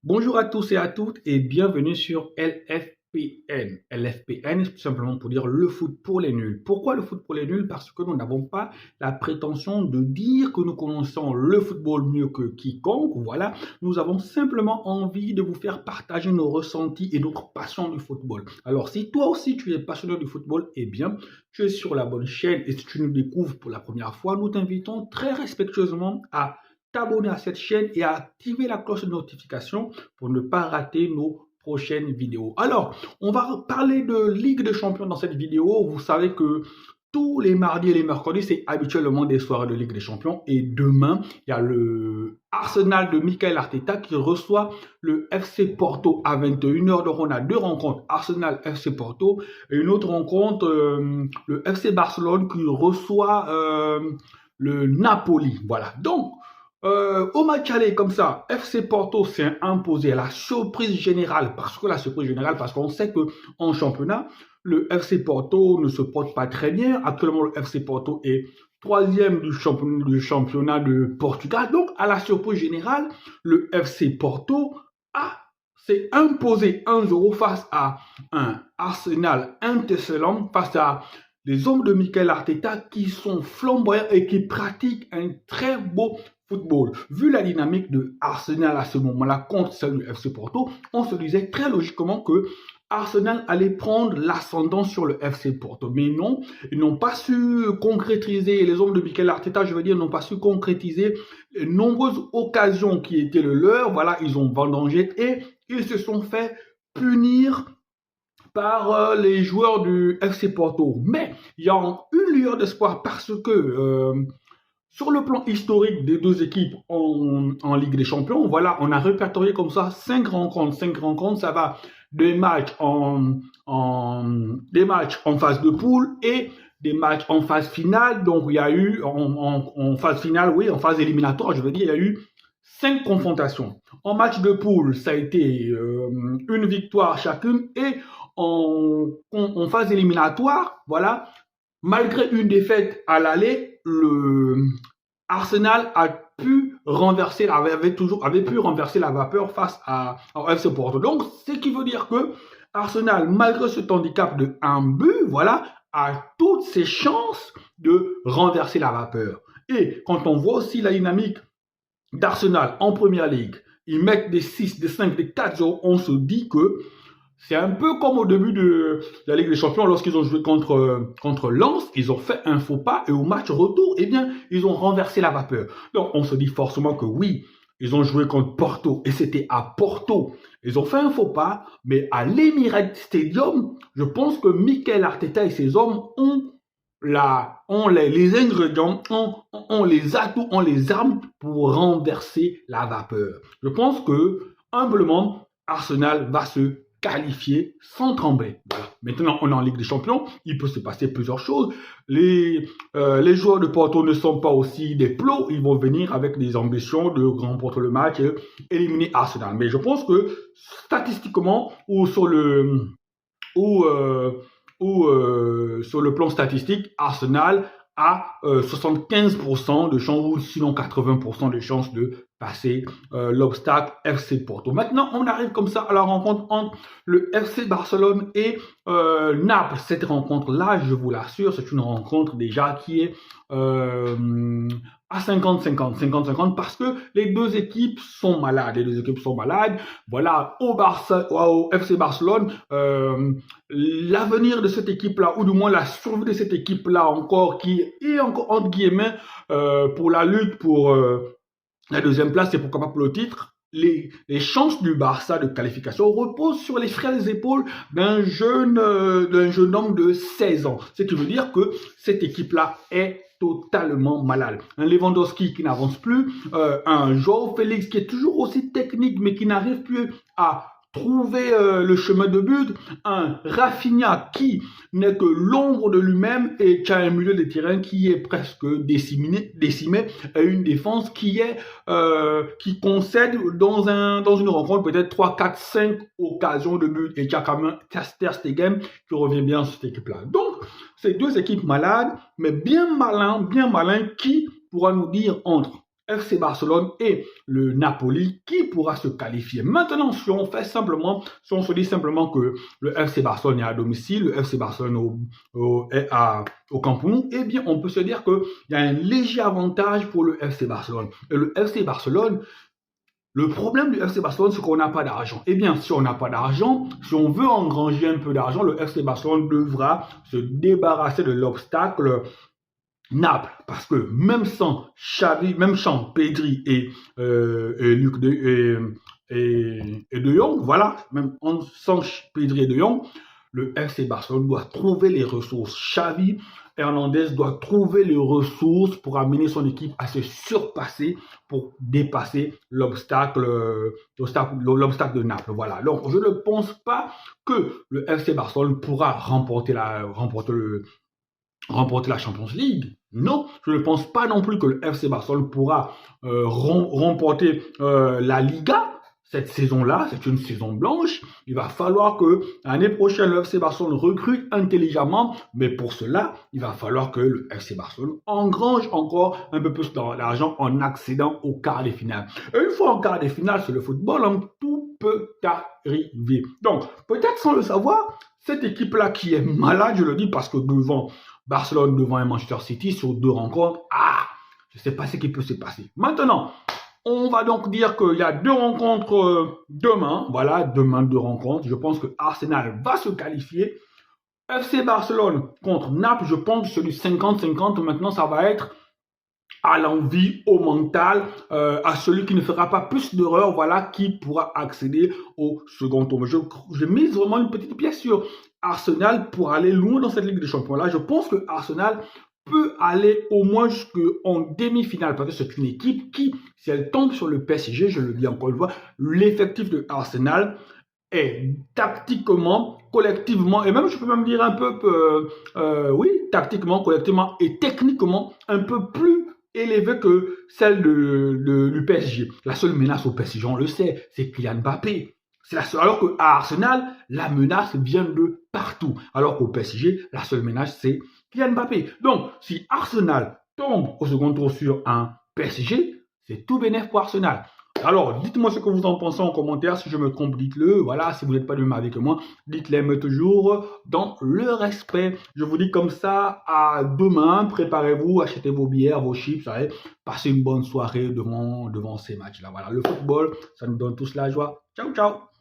Bonjour à tous et à toutes et bienvenue sur LFPN. LFPN, c'est tout simplement pour dire le foot pour les nuls. Pourquoi le foot pour les nuls? Parce que nous n'avons pas la prétention de dire que nous connaissons le football mieux que quiconque. Voilà, nous avons simplement envie de vous faire partager nos ressentis et notre passion du football. Alors, si toi aussi tu es passionné du football, eh bien, tu es sur la bonne chaîne et si tu nous découvres pour la première fois, nous t'invitons très respectueusement à t'abonner à cette chaîne et à activer la cloche de notification pour ne pas rater nos prochaines vidéos. Alors, on va parler de Ligue des Champions dans cette vidéo. Vous savez que tous les mardis et les mercredis, c'est habituellement des soirées de Ligue des Champions. Et demain, il y a le Arsenal de Mikel Arteta qui reçoit le FC Porto à 21h. Donc, on a deux rencontres, Arsenal FC Porto et une autre rencontre, le FC Barcelone qui reçoit le Napoli. Voilà. Donc, au match aller comme ça, FC Porto s'est imposé à la surprise générale. Parce qu'on sait que en championnat, le FC Porto ne se porte pas très bien. Actuellement, le FC Porto est troisième du championnat de Portugal. Donc, à la surprise générale, le FC Porto s'est imposé 1-0 face à un Arsenal intercellent, face à des hommes de Mikel Arteta qui sont flamboyants et qui pratiquent un très beau football. Vu la dynamique de Arsenal à ce moment-là contre celle du FC Porto, on se disait très logiquement que Arsenal allait prendre l'ascendant sur le FC Porto. Mais non, ils n'ont pas su concrétiser, les hommes de Mikel Arteta, je veux dire, n'ont pas su concrétiser les nombreuses occasions qui étaient le leur. Voilà, ils ont vendangé et ils se sont fait punir par les joueurs du FC Porto. Mais il y a une lueur d'espoir parce que sur le plan historique des deux équipes en Ligue des Champions, voilà, on a répertorié comme ça 5 rencontres. 5 rencontres, ça va des matchs en phase de poule et des matchs en phase finale. Donc, il y a eu en phase finale, oui, en phase éliminatoire, je veux dire, il y a eu 5 confrontations. En match de poule, ça a été une victoire chacune et en phase éliminatoire, voilà, malgré une défaite à l'aller, le Arsenal avait pu renverser la vapeur face au FC Porto. Donc, ce qui veut dire que Arsenal, malgré ce handicap de 1 but, voilà, a toutes ses chances de renverser la vapeur. Et quand on voit aussi la dynamique d'Arsenal en Première Ligue, ils mettent des 6, des 5, des 4-0, on se dit que c'est un peu comme au début de la Ligue des Champions, lorsqu'ils ont joué contre Lens, ils ont fait un faux pas et au match retour, eh bien, ils ont renversé la vapeur. Donc, on se dit forcément que oui, ils ont joué contre Porto et c'était à Porto. Ils ont fait un faux pas, mais à l'Emirates Stadium, je pense que Mikel Arteta et ses hommes ont les ingrédients, ont les atouts, ont les armes pour renverser la vapeur. Je pense que, humblement, Arsenal va se qualifié sans trembler. Voilà. Maintenant, on est en Ligue des Champions. Il peut se passer plusieurs choses. Les joueurs de Porto ne sont pas aussi des plots. Ils vont venir avec des ambitions de remporter le match et éliminer Arsenal. Mais je pense que statistiquement ou sur le sur le plan statistique, Arsenal a 75% de chances ou sinon 80% de chances de passer l'obstacle FC Porto. Maintenant, on arrive comme ça à la rencontre entre le FC Barcelone et Naples. Cette rencontre-là, je vous l'assure, c'est une rencontre déjà qui est à 50-50 parce que les deux équipes sont malades. Voilà, au FC Barcelone, l'avenir de cette équipe-là, ou du moins la survie de cette équipe-là encore, qui est encore entre guillemets pour la lutte pour la deuxième place et pourquoi pas pour le titre. Les chances du Barça de qualification reposent sur les frêles épaules d'un jeune homme de 16 ans. Ce qui veut dire que cette équipe-là est totalement malade. Un Lewandowski qui n'avance plus, un Joao Félix qui est toujours aussi technique mais qui n'arrive plus à trouver le chemin de but, un Rafinha qui n'est que l'ombre de lui-même et qui a un milieu de terrain qui est presque décimé et une défense qui concède dans une rencontre peut-être 3, 4, 5 occasions de but et qui a quand même Ter Stegen qui revient bien sur cette équipe-là. Donc, c'est deux équipes malades, mais bien malin qui pourra nous dire entre FC Barcelone et le Napoli qui pourra se qualifier. Maintenant, si on se dit simplement que le FC Barcelone est à domicile, le FC Barcelone est au Camp Nou, eh bien, on peut se dire qu'il y a un léger avantage pour le FC Barcelone. Et le FC Barcelone, le problème du FC Barcelone, c'est qu'on n'a pas d'argent. Eh bien, si on n'a pas d'argent, si on veut engranger un peu d'argent, le FC Barcelone devra se débarrasser de l'obstacle Naples, parce que même sans Xavi, même sans Pedri et De Jong, voilà, même sans Pedri et De Jong, le FC Barcelone doit trouver les ressources. Xavi Hernandez doit trouver les ressources pour amener son équipe à se surpasser, pour dépasser l'obstacle de Naples. Voilà. Donc, je ne pense pas que le FC Barcelone pourra remporter la Champions League. Non, je ne pense pas non plus que le FC Barcelone pourra remporter la Liga. Cette saison-là, c'est une saison blanche. Il va falloir que l'année prochaine, le FC Barcelone recrute intelligemment. Mais pour cela, il va falloir que le FC Barcelone engrange encore un peu plus d'argent en accédant au quart des finales. Et une fois en quart des finales, c'est le football, hein, tout peut arriver. Donc, peut-être sans le savoir, cette équipe-là qui est malade, je le dis parce que devant Barcelone, devant un Manchester City, sur 2 rencontres, je ne sais pas ce qui peut se passer. Maintenant, on va donc dire qu'il y a 2 rencontres demain. Voilà, demain 2 rencontres. Je pense que Arsenal va se qualifier. FC Barcelone contre Naples, je pense que c'est du 50-50. Maintenant, ça va être à l'envie, au mental, à celui qui ne fera pas plus d'erreurs, voilà, qui pourra accéder au second tour. Je mise vraiment une petite pièce sur Arsenal pour aller loin dans cette Ligue des Champions-là. Je pense que Arsenal peut aller au moins jusqu'en demi-finale, parce que c'est une équipe qui, si elle tombe sur le PSG, je le dis encore une fois, l'effectif de Arsenal est tactiquement, collectivement, et même je peux même dire un peu, oui, tactiquement, collectivement et techniquement, un peu plus élevé que celle du PSG. La seule menace au PSG, on le sait, c'est Kylian Mbappé. Alors qu'à Arsenal, la menace vient de partout. Alors qu'au PSG, la seule menace, c'est Kylian Mbappé. Donc, si Arsenal tombe au second tour sur un PSG, c'est tout bénef pour Arsenal. Alors, dites-moi ce que vous en pensez en commentaire. Si je me trompe, dites-le. Voilà, si vous n'êtes pas du même avis que moi, dites-le, mais toujours dans le respect. Je vous dis comme ça, à demain. Préparez-vous, achetez vos bières, vos chips. Allez, passez une bonne soirée devant ces matchs-là. Voilà, le football, ça nous donne tous la joie. Ciao, ciao.